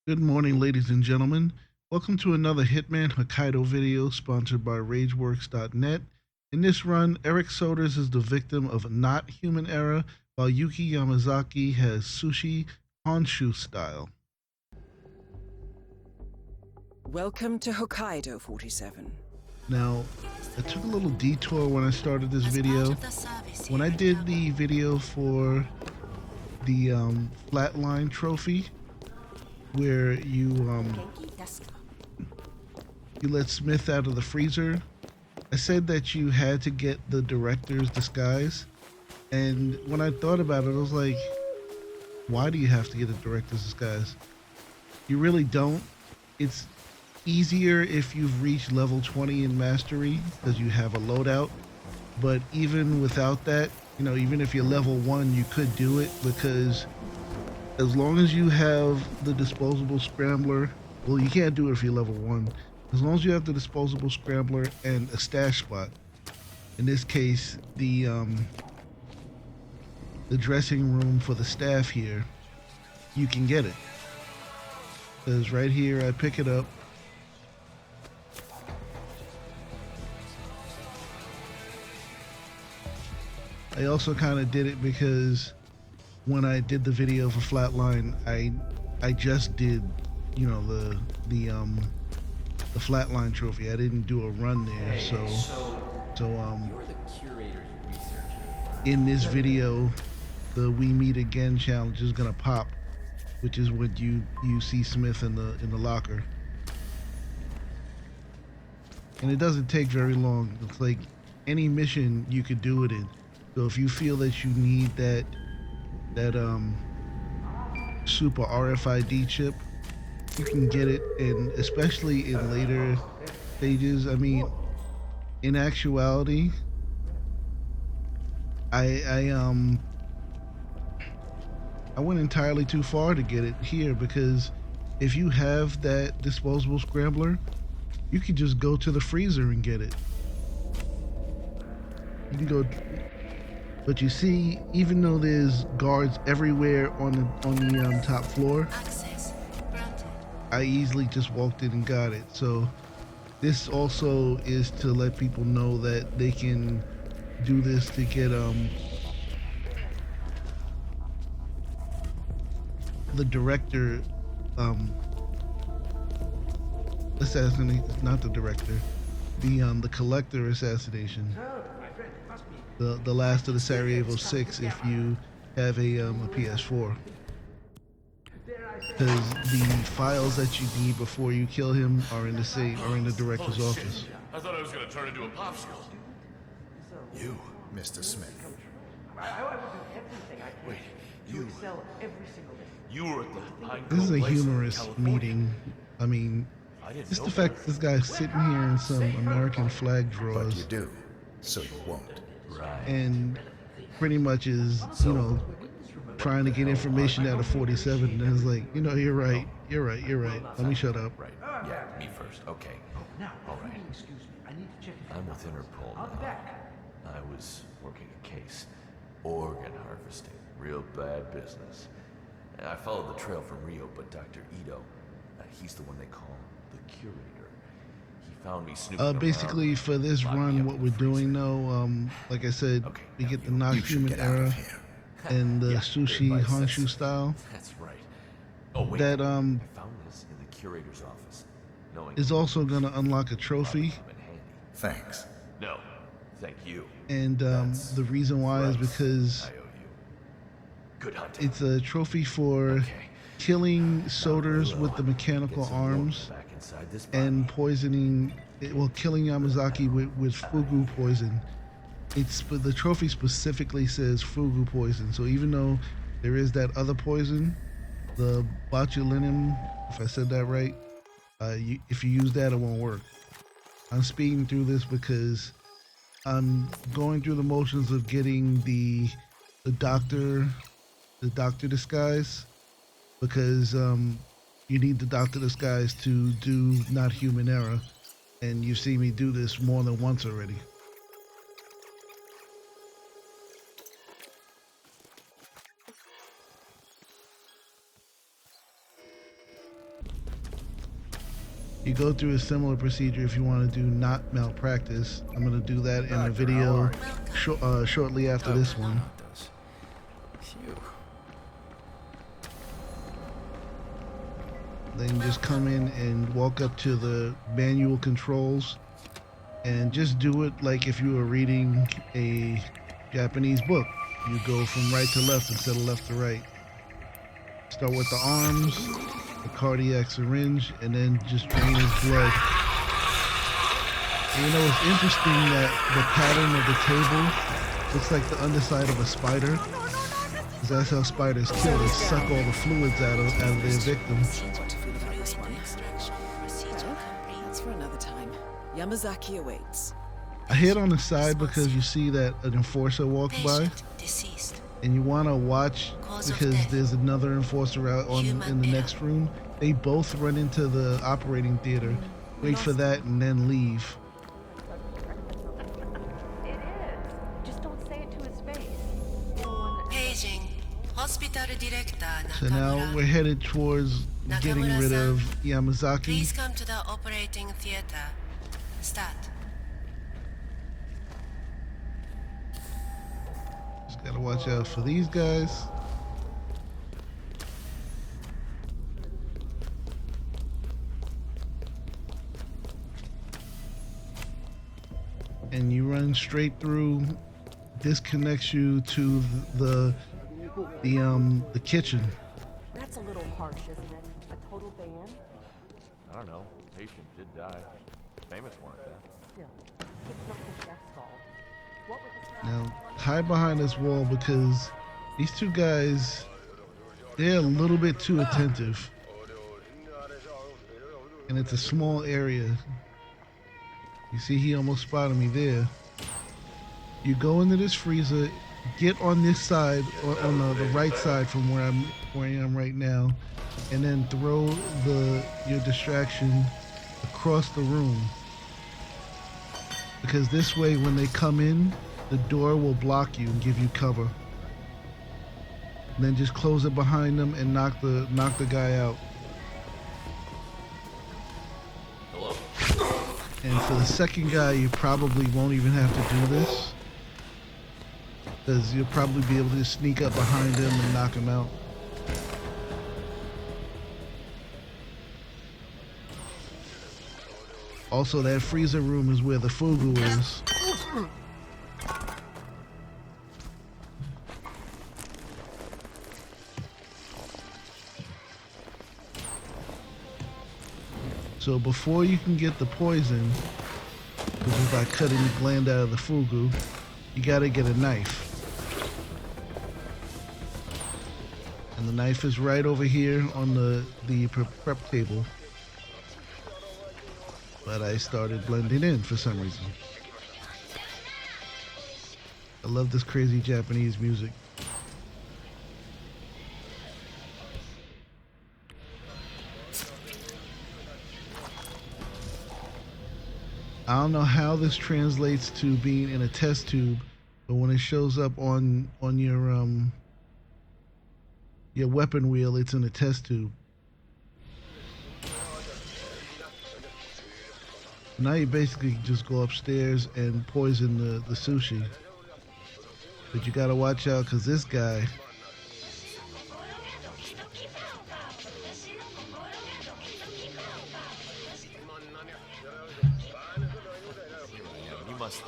Good morning, ladies and gentlemen. Welcome to another Hitman Hokkaido video sponsored by RageWorks.net. In this run, Eric Soders is the victim of not human error, while Yuki Yamazaki has Sushi Honshū style. Welcome to Hokkaido 47. Now, I took a little detour when I started this video. When I did the video for the Flatline trophy, where you let Smith out of the freezer, I said that you had to get the director's disguise. And when I thought about it, I was like, why do you have to get a director's disguise? You really don't. It's easier if you've reached level 20 in mastery because you have a loadout. But even without that, even if you're level 1, you could do it because as long as you have the disposable scrambler, well, you can't do it if you're level 1. As long as you have the disposable scrambler and a stash spot, in this case, the dressing room for the staff here, you can get it. Because right here, I pick it up. I also kind of did it because when I did the video for Flatline, I just did, the Flatline trophy. I didn't do a run there, so in this video, the We Meet Again challenge is gonna pop, which is when you see Smith in the locker, and it doesn't take very long. It's like any mission you could do it in. So if you feel that you need that super RFID chip, you can get it, and especially in later stages. I mean, in actuality, I went entirely too far to get it here, because if you have that disposable scrambler, you can just go to the freezer and get it. You can go, but you see, even though there's guards everywhere on the top floor, I easily just walked in and got it. So this also is to let people know that they can do this to get the director assassination, not the director, the collector assassination, the last of the Sarajevo 6, if you have a PS4. Because the files that you need before you kill him are in the director's office. I thought I was gonna turn into a popsicle. You, Mr. Smith. Wait, you were at the Pine This is a Cove place in humorous California. meeting. I mean, I didn't just know the fact that this guy's sitting here in some American flag But drawers you do, so you won't. Right. and pretty much is, trying to get information out of 47. And it's like, you're right. Let me shut up. Right. Yeah, me first. Okay. All right. I'm with Interpol now. I was working a case. Organ harvesting. Real bad business. And I followed the trail from Rio, but Dr. Ito, he's the one they call the curator. He found me snooping around. Basically, for this Locked me run, up what in we're the freezer. doing though, like I said, Okay, we now get the you- not You should human get out era of here. and the Yeah, Sushi everybody says Honshū so. style. That's right. Oh wait, That I found this in the curator's office. Knowing is also gonna unlock a trophy. come in handy. Thanks. No, thank you. And the reason why is Right. because I owe you. Good hunting. it's a trophy for Okay. killing Soders with the Get mechanical some more arms back inside this and body. poisoning, killing Yamazaki with Fugu poison. The trophy specifically says Fugu poison. So even though there is that other poison, the botulinum, if I said that right, if you use that, it won't work. I'm speeding through this because I'm going through the motions of getting the doctor disguise, because you need the doctor disguise to do not human error, and you've seen me do this more than once already. You go through a similar procedure if you want to do not malpractice. I'm going to do that in a video shortly after this one. Phew. Then you just come in and walk up to the manual controls and just do it like if you were reading a Japanese book. You go from right to left instead of left to right. Start with the arms, the cardiac syringe, and then just drain his blood. And you know, it's interesting that the pattern of the table looks like the underside of a spider. Because that's how spiders kill. They suck all the fluids out of their victims. What to feel about this one? Well, that's for another time. Yamazaki awaits. I hit on the side because you see that an enforcer walked by. And you want to watch because there's another enforcer out in the next room. They both run into the operating theater. Wait for that and then leave. It is. Just don't say it to his face. Paging. Hospital Director So now we're headed towards getting rid of Yamazaki. Please come to the operating theater. Start. Just gotta watch out for these guys. And you run straight through. This connects you to the kitchen. That's a little harsh, isn't it? A total ban? I don't know. Patient did die. Famous one at that. Still, it's not his death's fault. What would this Now hide behind this wall because these two guys, they're a little bit too attentive. And it's a small area. You see, he almost spotted me there. You go into this freezer, get on this side, on the right side from where I am right now, and then throw your distraction across the room. Because this way, when they come in, the door will block you and give you cover. And then just close it behind them and knock the guy out. And for the second guy, you probably won't even have to do this, because you'll probably be able to just sneak up behind him and knock him out. Also, that freezer room is where the Fugu is. So before you can get the poison, which is by cutting the gland out of the Fugu, you gotta get a knife. And the knife is right over here on the prep table. But I started blending in for some reason. I love this crazy Japanese music. I don't know how this translates to being in a test tube, but when it shows up on your weapon wheel, it's in a test tube. Now you basically just go upstairs and poison the sushi. But you gotta watch out because this guy,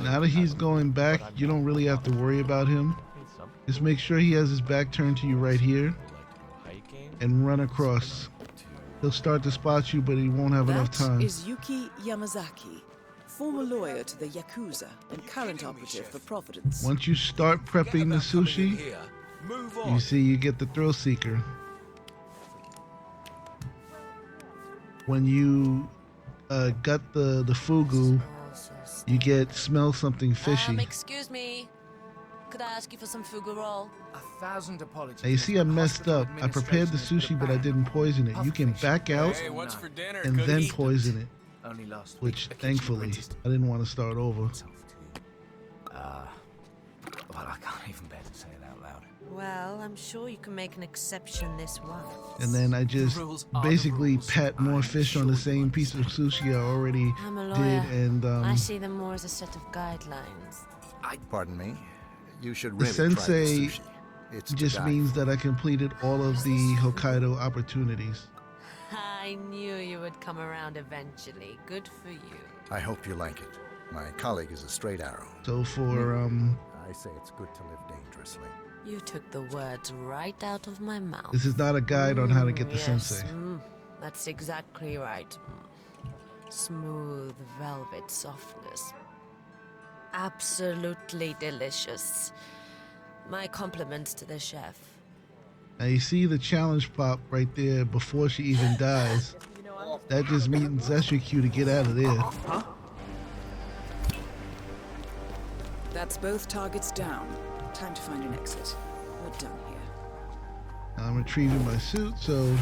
now that he's going back, you don't really have to worry about him. Just make sure he has his back turned to you right here and run across. He'll start to spot you, but he won't have enough time. That is Yuki Yamazaki, former lawyer to the Yakuza and current operative for Providence. Once you start prepping the sushi, you see you get the thrill seeker. When you gut the Fugu, you get smell something fishy. Excuse me. Could I ask you for some Fugu roll? 1,000 apologies. Now you see I messed up. I prepared the sushi, but I didn't poison it. You can back out and then poison it. Only last Which, week, thankfully, I didn't want to start over. well, I can't even bear to say it out loud. Well, I'm sure you can make an exception this once. And then I just rules are the basically rules. pat more I'm fish on the sure you same piece of sushi I already I'm a did, lawyer. and I see them more as a set of guidelines. Pardon me? You should the really try the sensei sushi. It's to just die means for. that I completed all of the Hokkaido opportunities. I knew you would come around eventually. Good for you. I hope you like it. My colleague is a straight arrow. So for I say it's good to live dangerously. You took the words right out of my mouth. this is not a guide on how to get the Yes, sensei. that's exactly right. Smooth velvet softness. Absolutely delicious. My compliments to the chef. Now you see the challenge pop right there before she even dies. That just means that's your cue to get out of there. That's both targets down. Time to find an exit. We're done here. I'm retrieving my suit, so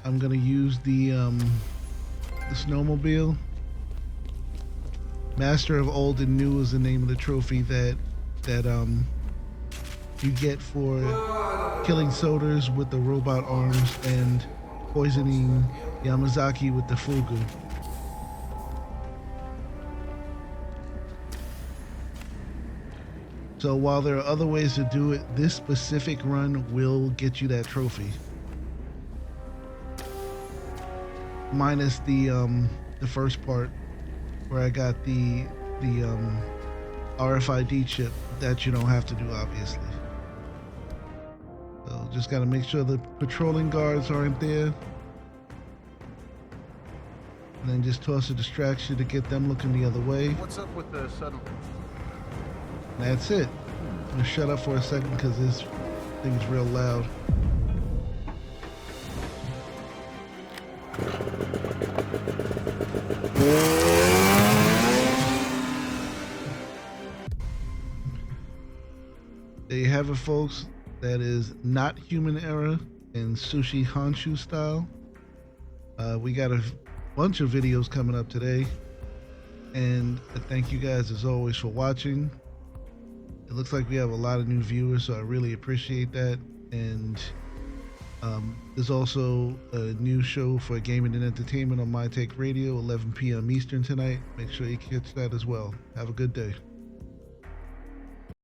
I'm gonna use the snowmobile. Master of Old and New is the name of the trophy that you get for killing Soders with the robot arms and poisoning Yamazaki with the Fugu. So while there are other ways to do it, this specific run will get you that trophy. Minus the first part where I got the RFID chip that you don't have to do, obviously. So just gotta make sure the patrolling guards aren't there. And then just toss a distraction to get them looking the other way. What's up with the sudden... That's it. I'm gonna shut up for a second because this thing's real loud. There you have it, folks. That is not human error in Sushi Honshū style. We got a bunch of videos coming up today, and I thank you guys as always for watching. It looks like we have a lot of new viewers, so I really appreciate that. And there's also a new show for gaming and entertainment on My Take Radio, 11 p.m. Eastern tonight. Make sure you catch that as well. Have a good day.